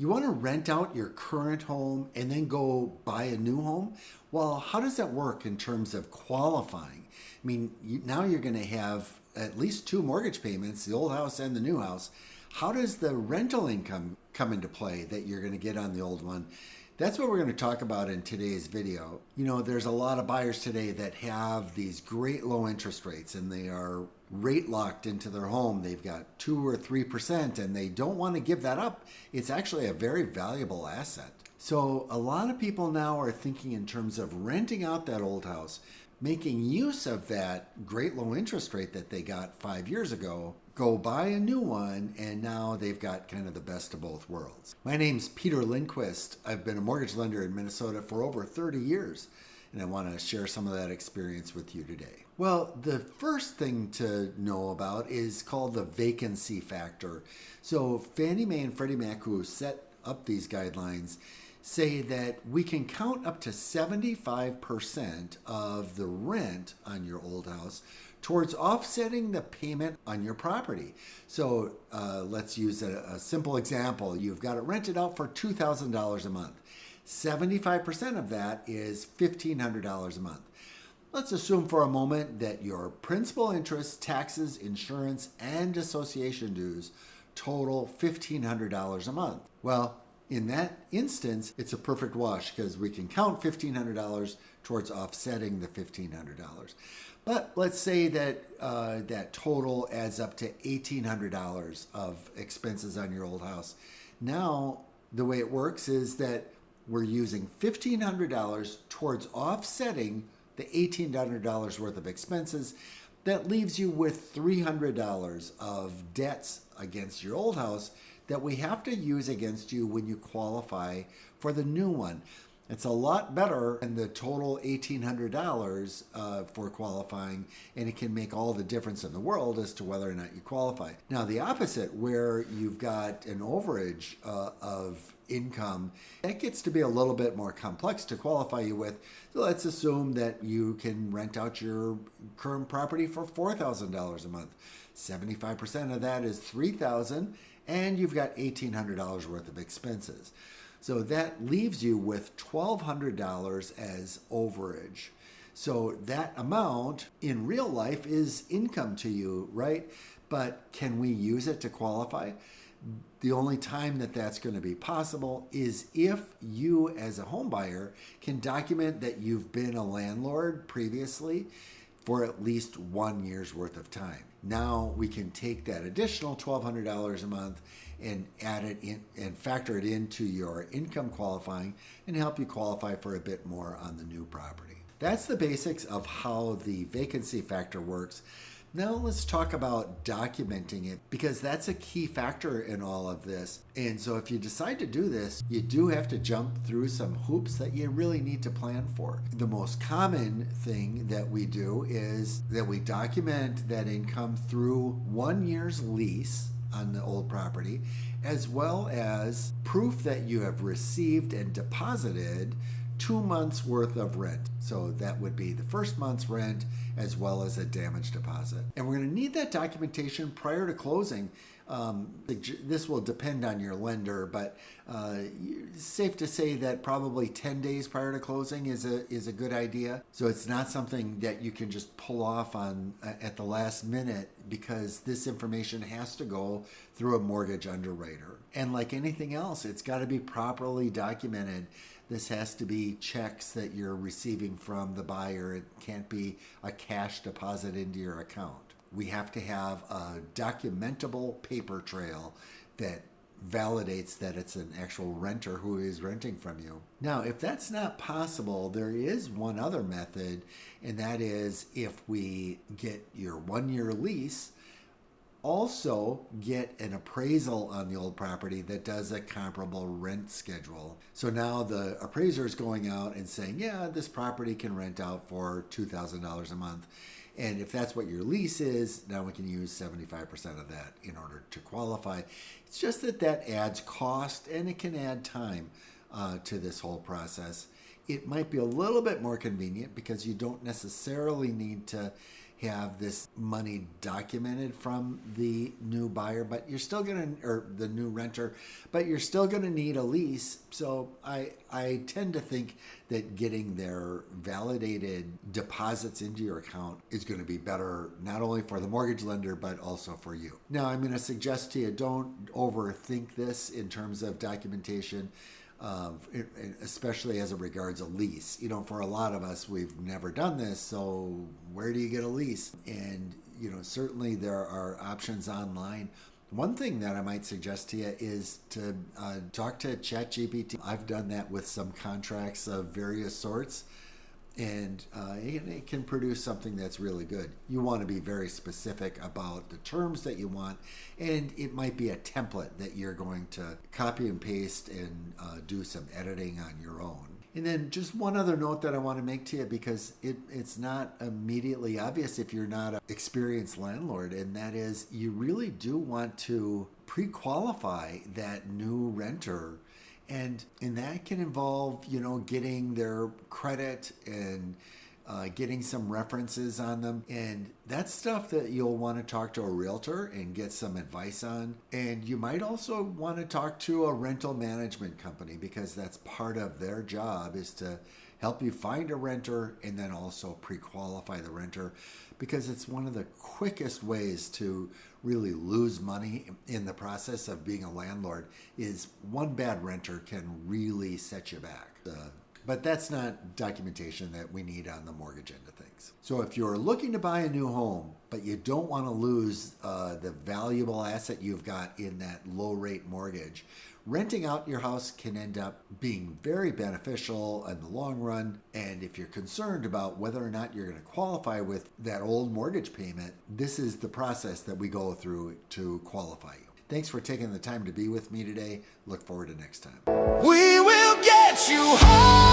You want to rent out your current home and then go buy a new home? Well, how does that work in terms of qualifying? I mean, now you're going to have at least two mortgage payments, the old house and the new house. How does the rental income come into play that you're going to get on the old one? That's what we're going to talk about in today's video. You know, there's a lot of buyers today that have these great low interest rates and they are rate locked into their home. They've got 2 or 3% and they don't want to give that up. It's actually a very valuable asset. So a lot of people now are thinking in terms of renting out that old house, making use of that great low interest rate that they got 5 years ago, go buy a new one, and now they've got kind of the best of both worlds. My name's Peter Lindquist. I've been a mortgage lender in Minnesota for over 30 years, and I want to share some of that experience with you today. Well, the first thing to know about is called the vacancy factor. So Fannie Mae and Freddie Mac, who set up these guidelines, say that we can count up to 75% of the rent on your old house towards offsetting the payment on your property. So let's use a simple example. You've got it rented out for $2,000 a month. 75% of that is $1,500 a month. Let's assume for a moment that your principal, interest, taxes, insurance, and association dues total $1,500 a month. Well, in that instance, it's a perfect wash because we can count $1,500 towards offsetting the $1,500. But let's say that that total adds up to $1,800 of expenses on your old house. Now, the way it works is that we're using $1,500 towards offsetting the $1,800 worth of expenses. That leaves you with $300 of debts against your old house that we have to use against you when you qualify for the new one. It's a lot better than the total $1,800 for qualifying, and it can make all the difference in the world as to whether or not you qualify. Now, the opposite, where you've got an overage of income, that gets to be a little bit more complex to qualify you with. So let's assume that you can rent out your current property for $4,000 a month. 75% of that is $3,000, and you've got $1,800 worth of expenses. So that leaves you with $1,200 as overage. So that amount in real life is income to you, right? But can we use it to qualify? The only time that that's going to be possible is if you as a home buyer can document that you've been a landlord previously for at least 1 year's worth of time. Now we can take that additional $1,200 a month and add it in and factor it into your income qualifying and help you qualify for a bit more on the new property. That's the basics of how the vacancy factor works. Now let's talk about documenting it, because that's a key factor in all of this. And so if you decide to do this, you do have to jump through some hoops that you really need to plan for. The most common thing that we do is that we document that income through 1 year's lease on the old property, as well as proof that you have received and deposited 2 months worth of rent. So that would be the first month's rent as well as a damage deposit. And we're going to need that documentation prior to closing. This will depend on your lender, but it's safe to say that probably 10 days prior to closing is a good idea. So it's not something that you can just pull off on at the last minute, because this information has to go through a mortgage underwriter. And like anything else, it's got to be properly documented. This has to be checks that you're receiving from the buyer. It can't be a cash deposit into your account. We have to have a documentable paper trail that validates that it's an actual renter who is renting from you. Now, if that's not possible, there is one other method, and that is if we get your 1 year lease, also get an appraisal on the old property that does a comparable rent schedule. So now the appraiser is going out and saying, yeah, this property can rent out for $2,000 a month. And if that's what your lease is, now we can use 75% of that in order to qualify. It's just that that adds cost and it can add time to this whole process. It might be a little bit more convenient because you don't necessarily need to have this money documented from the new buyer, but you're still going to, or the new renter, but you're still going to need a lease. So I tend to think that getting their validated deposits into your account is going to be better, not only for the mortgage lender, but also for you. Now, I'm going to suggest to you, don't overthink this in terms of documentation. Especially as it regards a lease. You know, for a lot of us, we've never done this, so where do you get a lease? And, you know, certainly there are options online. One thing that I might suggest to you is to talk to ChatGPT. I've done that with some contracts of various sorts, and it can produce something that's really good. You want to be very specific about the terms that you want, and it might be a template that you're going to copy and paste and do some editing on your own. And then just one other note that I want to make to you, because it's not immediately obvious if you're not an experienced landlord, and that is you really do want to pre-qualify that new renter. And that can involve, you know, getting their credit and getting some references on them. And that's stuff that you'll want to talk to a realtor and get some advice on. And you might also want to talk to a rental management company, because that's part of their job, is to help you find a renter and then also pre-qualify the renter, because it's one of the quickest ways to really lose money in the process of being a landlord. Is one bad renter can really set you back. But that's not documentation that we need on the mortgage end of things. So if you're looking to buy a new home, but you don't want to lose the valuable asset you've got in that low rate mortgage, renting out your house can end up being very beneficial in the long run. And if you're concerned about whether or not you're going to qualify with that old mortgage payment, this is the process that we go through to qualify you. Thanks for taking the time to be with me today. Look forward to next time. We will get you home.